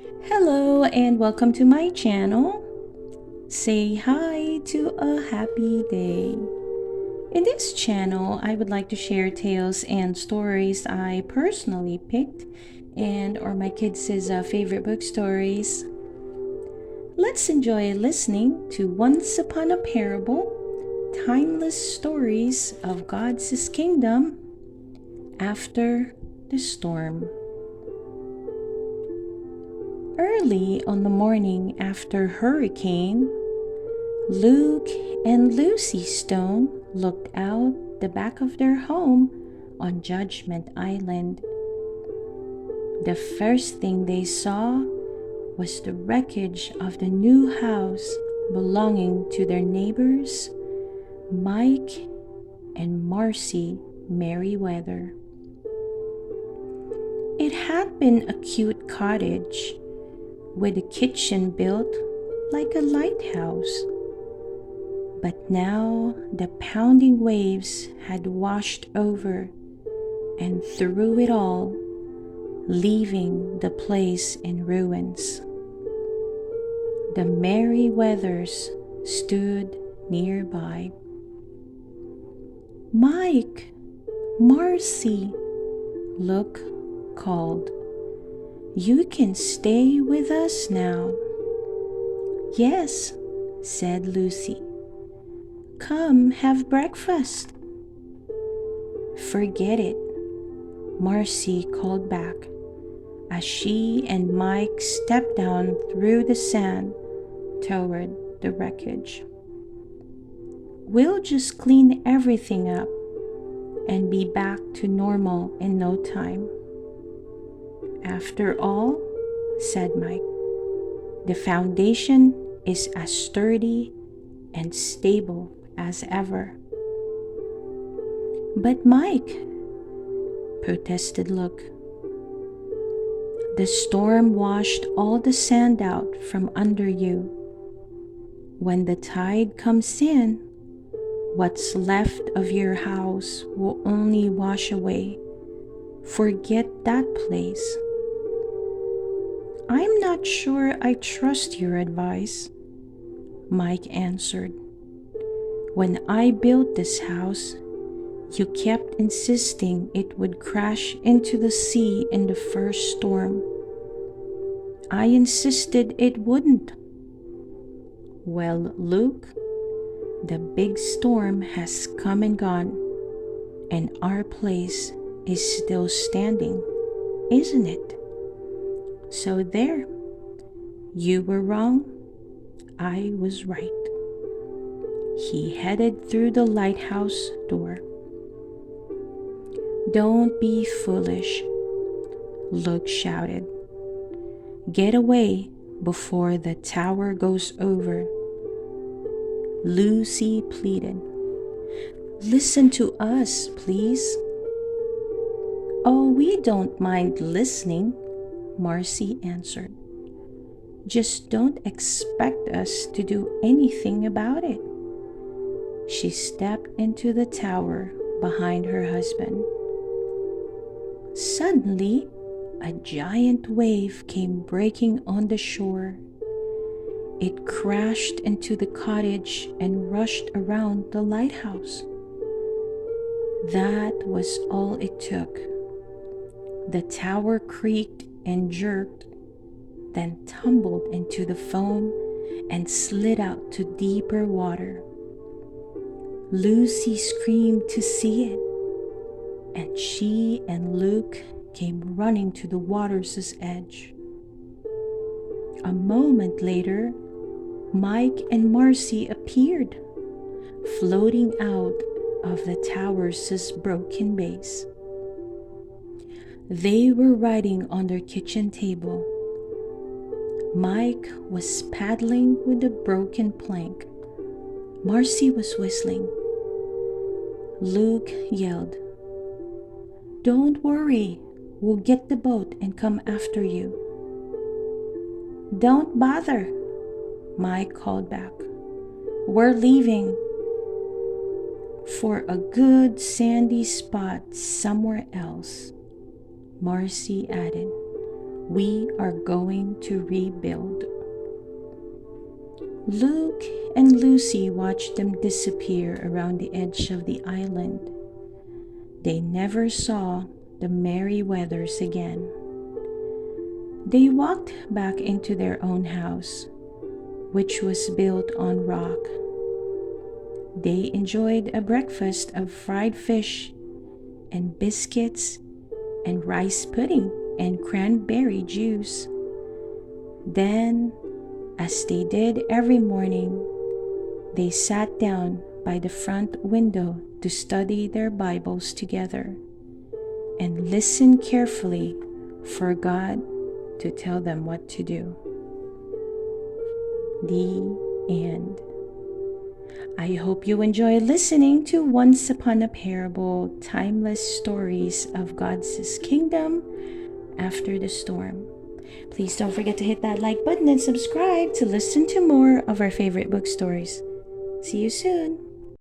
Hello and welcome to my channel. Say hi to a happy day. In this channel, I would like to share tales and stories I personally picked and or my kids' favorite book stories. Let's enjoy listening to Once Upon a Parable, timeless stories of God's kingdom after the storm. Early on the morning after hurricane, Luke and Lucy Stone looked out the back of their home on Judgment Island. The first thing they saw was the wreckage of the new house belonging to their neighbors, Mike and Marcy Merriweather. It had been a cute cottage with a kitchen built like a lighthouse. But now the pounding waves had washed over and through it all, leaving the place in ruins. The Merriweathers stood nearby. "Mike, Marcy," Luke called. "You can stay with us now." "Yes," said Lucy. "Come have breakfast." "Forget it," Marcy called back as she and Mike stepped down through the sand toward the wreckage. "We'll just clean everything up and be back to normal in no time." "After all," said Mike, "the foundation is as sturdy and stable as ever." "But Mike," protested Luke, "the storm washed all the sand out from under you. When the tide comes in, what's left of your house will only wash away. Forget that place." "I'm not sure I trust your advice," Mike answered. "When I built this house, you kept insisting it would crash into the sea in the first storm. I insisted it wouldn't." "Well, Luke, the big storm has come and gone, and our place is still standing, isn't it? So there, you were wrong, I was right." He headed through the lighthouse door. "Don't be foolish," Luke shouted. "Get away before the tower goes over." Lucy pleaded. "Listen to us, please." "Oh, we don't mind listening," Marcy answered. "Just don't expect us to do anything about it." She stepped into the tower behind her husband. Suddenly, a giant wave came breaking on the shore. It crashed into the cottage and rushed around the lighthouse. That was all it took. The tower creaked and jerked, then tumbled into the foam and slid out to deeper water. Lucy screamed to see it, and she and Luke came running to the water's edge. A moment later, Mike and Marcy appeared, floating out of the tower's broken base. They were riding on their kitchen table. Mike was paddling with a broken plank. Marcy was whistling. Luke yelled, "Don't worry, we'll get the boat and come after you." "Don't bother," Mike called back. "We're leaving for a good sandy spot somewhere else," Marcy added. We are going to rebuild. Luke and Lucy watched them disappear around the edge of the island. They never saw the Merryweathers again. They walked back into their own house, which was built on rock. They enjoyed a breakfast of fried fish and biscuits and rice pudding and cranberry juice. Then, as they did every morning, they sat down by the front window to study their Bibles together and listen carefully for God to tell them what to do. The end. I hope you enjoy listening to Once Upon a Parable, timeless stories of God's kingdom after the storm. Please don't forget to hit that like button and subscribe to listen to more of our favorite book stories. See you soon.